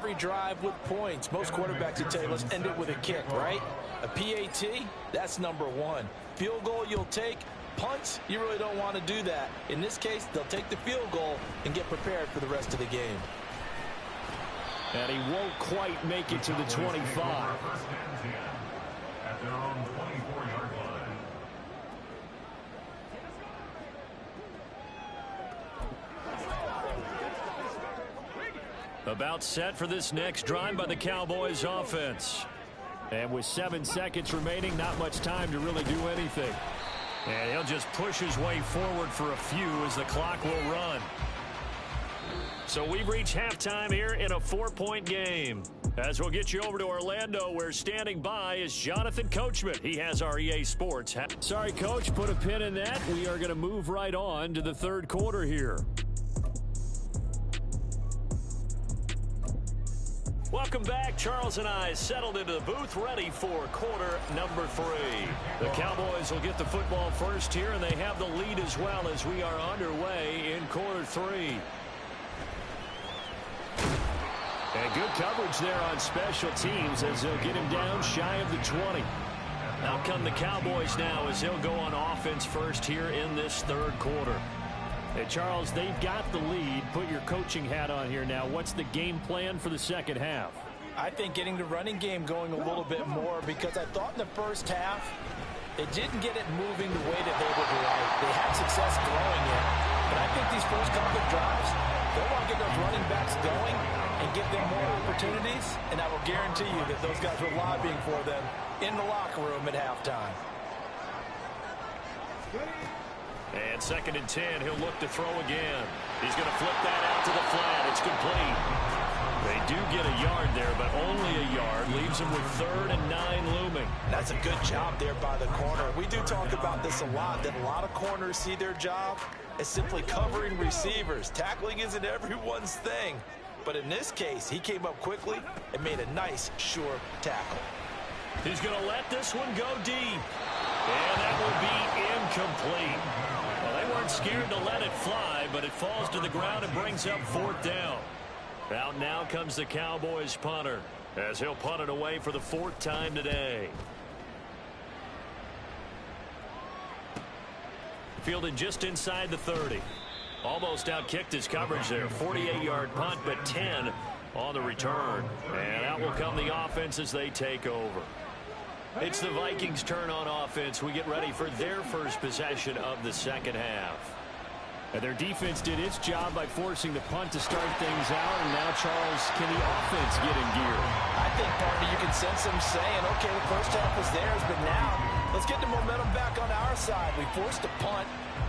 every drive with points. Most quarterbacks would tell you, let's end it with a kick, right? A PAT, that's number one. Field goal you'll take. Punts, you really don't want to do that. In this case, they'll take the field goal and get prepared for the rest of the game. And he won't quite make it to the 25. At their own 24-yard line. About set for this next drive by the Cowboys offense. And with 7 seconds remaining, not much time to really do anything. And he'll just push his way forward for a few as the clock will run. So we've reached halftime here in a 4-point game. As we'll get you over to Orlando, where standing by is Jonathan Coachman. He has our EA Sports. Sorry, Coach, put a pin in that. We are going to move right on to the third quarter here. Welcome back. Charles and I settled into the booth, ready for quarter number 3. The Cowboys will get the football first here, and they have the lead as well as we are underway in quarter 3. And good coverage there on special teams as they'll get him down shy of the 20. Out come the Cowboys now as they'll go on offense first here in this third quarter. Hey, Charles, they've got the lead. Put your coaching hat on here now. What's the game plan for the second half? I think getting the running game going a little bit more, because I thought in the first half they didn't get it moving the way that they would like. They had success throwing it, but I think these first couple of drives, they want to get those running backs going and give them more opportunities, and I will guarantee you that those guys were lobbying for them in the locker room at halftime. And 2nd and 10, he'll look to throw again. He's going to flip that out to the flat. It's complete. They do get a yard there, but only a yard. Leaves them with 3rd and 9 looming. That's a good job there by the corner. We do talk about this a lot, that a lot of corners see their job as simply covering receivers. Tackling isn't everyone's thing. But in this case, he came up quickly and made a nice, sure tackle. He's going to let this one go deep. And that will be incomplete. Well, they weren't scared to let it fly, but it falls to the ground and brings up 4th down. Out now comes the Cowboys punter, as he'll punt it away for the 4th time today. Fielded just inside the 30. Almost outkicked his coverage there. 48-yard punt, but 10 on the return. And out will come the offense as they take over. It's the Vikings' turn on offense. We get ready for their first possession of the second half. And their defense did its job by forcing the punt to start things out. And now, Charles, can the offense get in gear? I think, partner, you can sense them saying, okay, the first half was theirs, but now let's get the momentum back on our side. We forced a punt.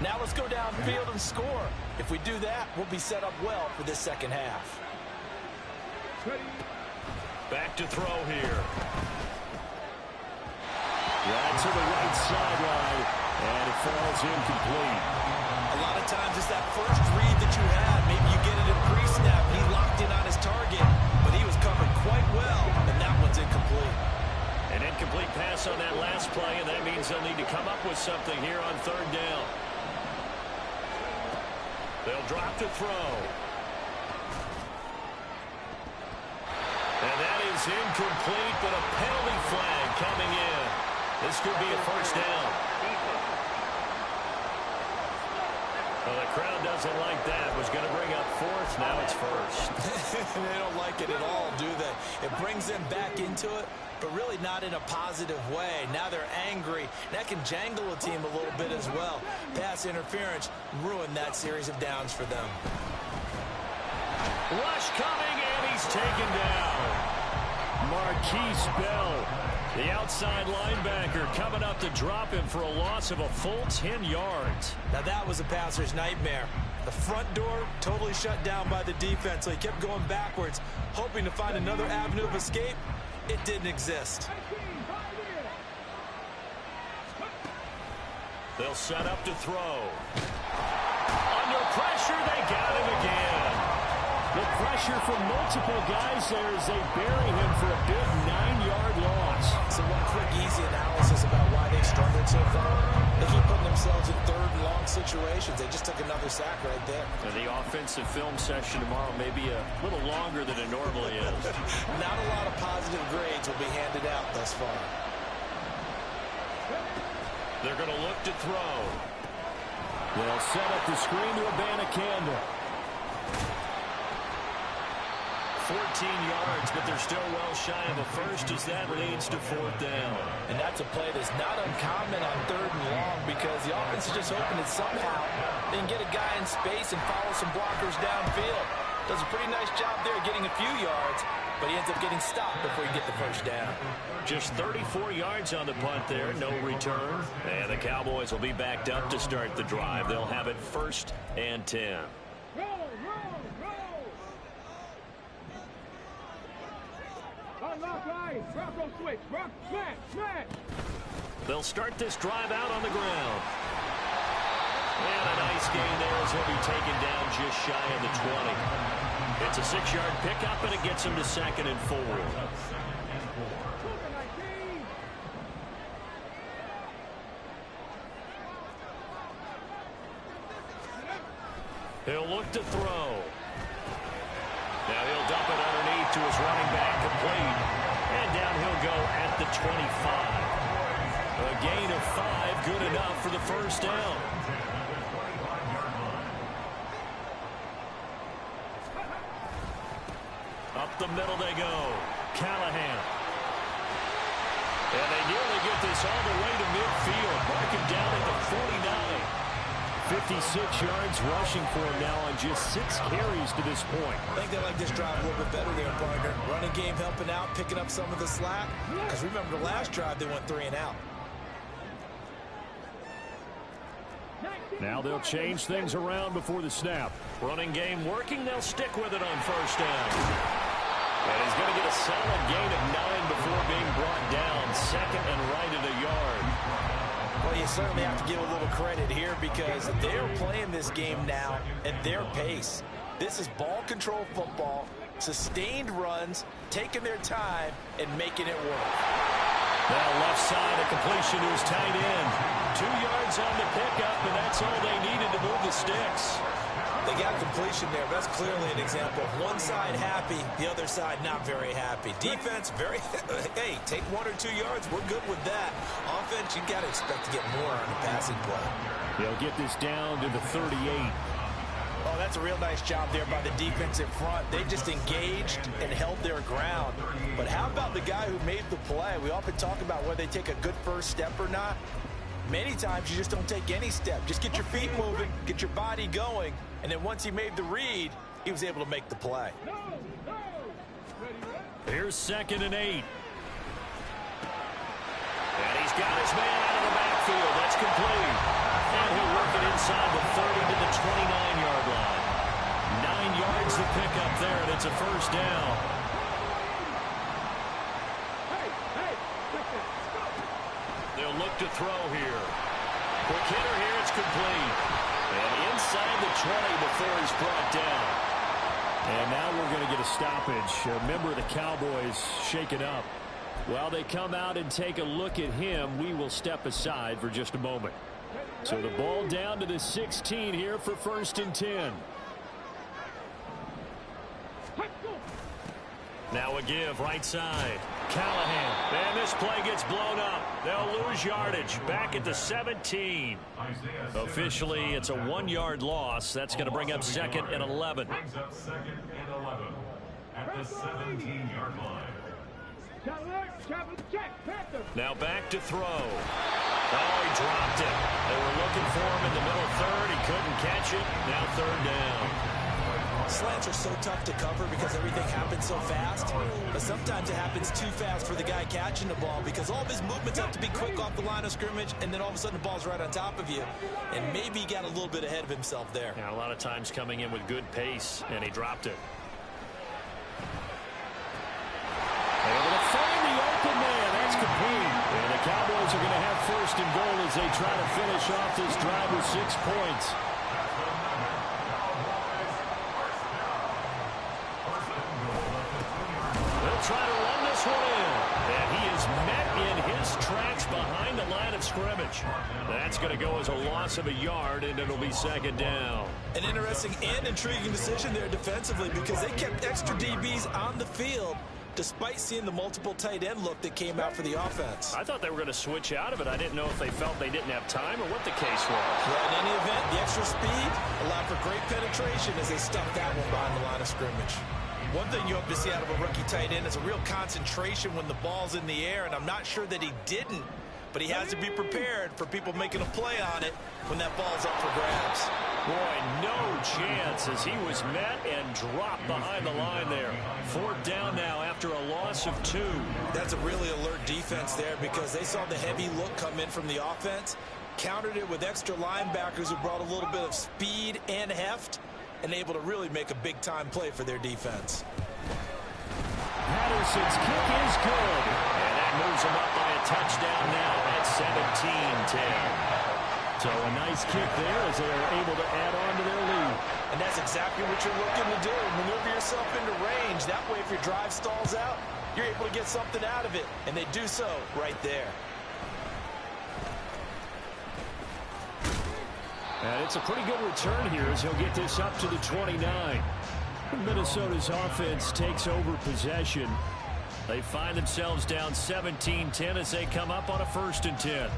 Now let's go downfield and score. If we do that, we'll be set up well for this second half. Back to throw here. Right to the right sideline, and it falls incomplete. A lot of times it's that first read that you had. Maybe you get it in pre-snap, and he's locked in on his target, but he was covered quite well, and that one's incomplete. An incomplete pass on that last play, and that means they'll need to come up with something here on 3rd down. They'll drop to throw. And that is incomplete, but a penalty flag coming in. This could be a 1st down. Well, the crowd doesn't like that. Was going to bring up 4th. Now it's 1st. They don't like it at all, do they? It brings them back into it, but really not in a positive way. Now they're angry. That can jangle a team a little bit as well. Pass interference ruined that series of downs for them. Rush coming, and he's taken down. Marquise Bell, the outside linebacker, coming up to drop him for a loss of a full 10 yards. Now that was a passer's nightmare. The front door totally shut down by the defense, so he kept going backwards, hoping to find another avenue of escape. It didn't exist. They'll set up to throw. Under pressure, they got him again. The pressure from multiple guys there as they bury him for a big 9-yard loss. So one quick, easy analysis about why they've struggled so far. They keep putting themselves in third and long situations. They just took another sack right there. And the offensive film session tomorrow may be a little longer than it normally is. Not a lot of positive grades will be handed out thus far. They're going to look to throw. They'll set up the screen to Abanikanda. 14 yards, but they're still well shy of a first as that leads to fourth down. And that's a play that's not uncommon on third and long because the offense is just hoping that somehow they can get a guy in space and follow some blockers downfield. Does a pretty nice job there getting a few yards, but he ends up getting stopped before he get the first down. Just 34 yards on the punt there, no return. And the Cowboys will be backed up to start the drive. They'll have it 1st and 10. They'll start this drive out on the ground. And a nice gain there as he'll be taken down just shy of the 20. It's a 6-yard pickup, and it gets him to 2nd and 4. He'll look to throw. Now he'll dump it underneath to his running back, complete. And down he'll go at the 25. A gain of 5, good enough for the first down. Up the middle they go. Callahan. And they nearly get this all the way to midfield. Mark him down at the 49. 56 yards rushing for him now on just 6 carries to this point. I think they like this drive a little bit better there, partner. Running game helping out, picking up some of the slack. Because remember the last drive, they went 3 and out. Now they'll change things around before the snap. Running game working. They'll stick with it on first down. And he's going to get a solid gain of 9 before being brought down. 2nd and right at a yard. Well, you certainly have to give a little credit here because they're playing this game now at their pace. This is ball control football, sustained runs, taking their time, and making it work. Now left side, a completion to his tight end. 2 yards on the pickup, and that's all they needed to move the sticks. They got completion there. That's clearly an example of one side happy, the other side not very happy. Defense, very, hey, take 1 or 2 yards. We're good with that. Offense, you got to expect to get more on the passing play. They'll get this down to the 38. Oh, that's a real nice job there by the defense in front. They just engaged and held their ground. But how about the guy who made the play? We often talk about whether they take a good first step or not. Many times you just don't take any step. Just get your feet moving, get your body going, and then once he made the read, he was able to make the play. Here's 2nd and 8. And he's got his man out of the backfield. That's complete. And he'll work it inside the 30 to the 29-yard line. 9 yards to pick up there, and it's a first down. They'll look to throw here. Quick hitter here, it's complete. And inside the 20 before he's brought down. And now we're going to get a stoppage. A member of the Cowboys shaken up. While they come out and take a look at him, we will step aside for just a moment. So the ball down to the 16 here for 1st and 10. Now a give, right side. Callahan. And this play gets blown up. They'll lose yardage. Back at the 17. Officially, it's a 1-yard loss. That's going to bring up 2nd and 11. Brings up 2nd and 11 at the 17-yard line. Now back to throw. Oh, he dropped it. They were looking for him in the middle third. He couldn't catch it. Now 3rd down. Slants are so tough to cover because everything happens so fast. But sometimes it happens too fast for the guy catching the ball because all of his movements have to be quick off the line of scrimmage, and then all of a sudden the ball's right on top of you. And maybe he got a little bit ahead of himself there. Yeah, a lot of times coming in with good pace, and he dropped it. Able to find the open man. That's complete. And the Cowboys are going to have 1st and goal as they try to finish off this drive with 6 points. They'll try to run this this one in. And he is met in his tracks behind the line of scrimmage. That's going to go as a loss of a yard, and it'll be second down. An interesting and intriguing decision there defensively because they kept extra DBs on the field despite seeing the multiple tight end look that came out for the offense. I thought they were going to switch out of it. I didn't know if they felt they didn't have time or what the case was. Yeah, in any event, the extra speed allowed for great penetration as they stuffed that one behind the line of scrimmage. One thing you hope to see out of a rookie tight end is a real concentration when the ball's in the air, and I'm not sure that he didn't, but he has to be prepared for people making a play on it when that ball's up for grabs. Boy, no chance as he was met and dropped behind the line there. Fourth down now after a loss of 2. That's a really alert defense there because they saw the heavy look come in from the offense, countered it with extra linebackers who brought a little bit of speed and heft, and able to really make a big-time play for their defense. Patterson's kick is good. And that moves him up by a touchdown now at 17-10. So a nice kick there as they are able to add on to their lead. And that's exactly what you're looking to do. Maneuver yourself into range. That way, if your drive stalls out, you're able to get something out of it. And they do so right there. And it's a pretty good return here as he'll get this up to the 29. Minnesota's offense takes over possession. They find themselves down 17-10 as they come up on a 1st and 10.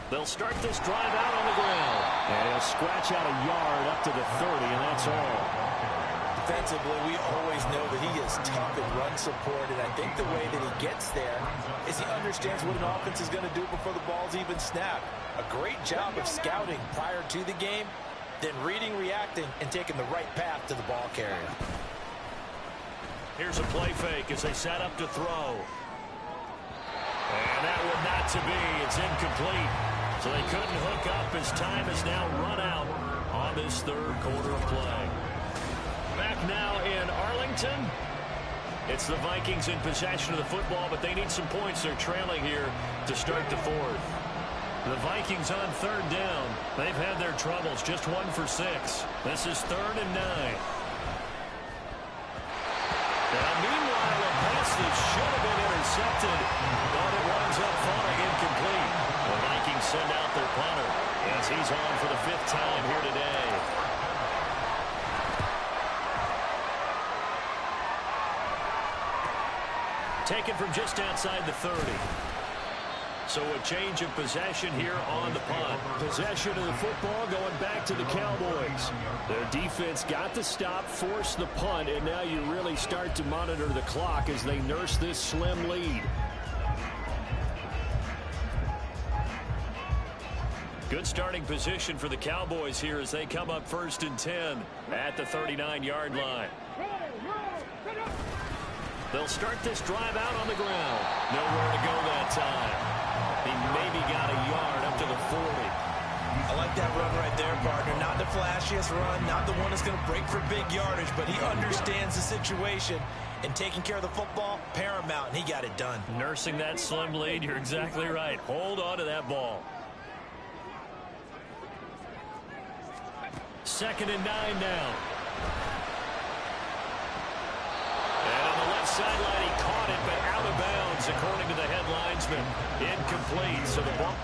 They'll start this drive out on the ground. And he'll scratch out a yard up to the 30, and that's all. Defensively, we always know that he is tough in run support, and I think the way that he gets there is he understands what an offense is going to do before the ball's even snapped. A great job of scouting prior to the game, then reading, reacting, and taking the right path to the ball carrier. Here's a play fake as they set up to throw. And that one not to be. It's incomplete. So they couldn't hook up as time has now run out on this 3rd quarter of play. Back now in Arlington. It's the Vikings in possession of the football, but they need some points. They're trailing here to start the 4th. The Vikings on 3rd down. They've had their troubles. Just 1 for 6. This is 3rd and 9. Now, meanwhile, a pass that should have been intercepted, but it winds up falling incomplete. The Vikings send out their punter as he's on for the 5th time here today. Taken from just outside the 30. So a change of possession here on the punt. Possession of the football going back to the Cowboys. Their defense got the stop, forced the punt, and now you really start to monitor the clock as they nurse this slim lead. Good starting position for the Cowboys here as they come up 1st and 10 at the 39-yard line. They'll start this drive out on the ground. Nowhere to go that time. He maybe got a yard up to the 40. I like that run right there, partner. Not the flashiest run, not the one that's going to break for big yardage, but he understands the situation, and taking care of the football, paramount, and he got it done. Nursing that slim lead, you're exactly right. Hold on to that ball. 2nd and 9 now. And on the left sideline, he caught it, but out of bounds, according to the head linesman. Incomplete, so the ball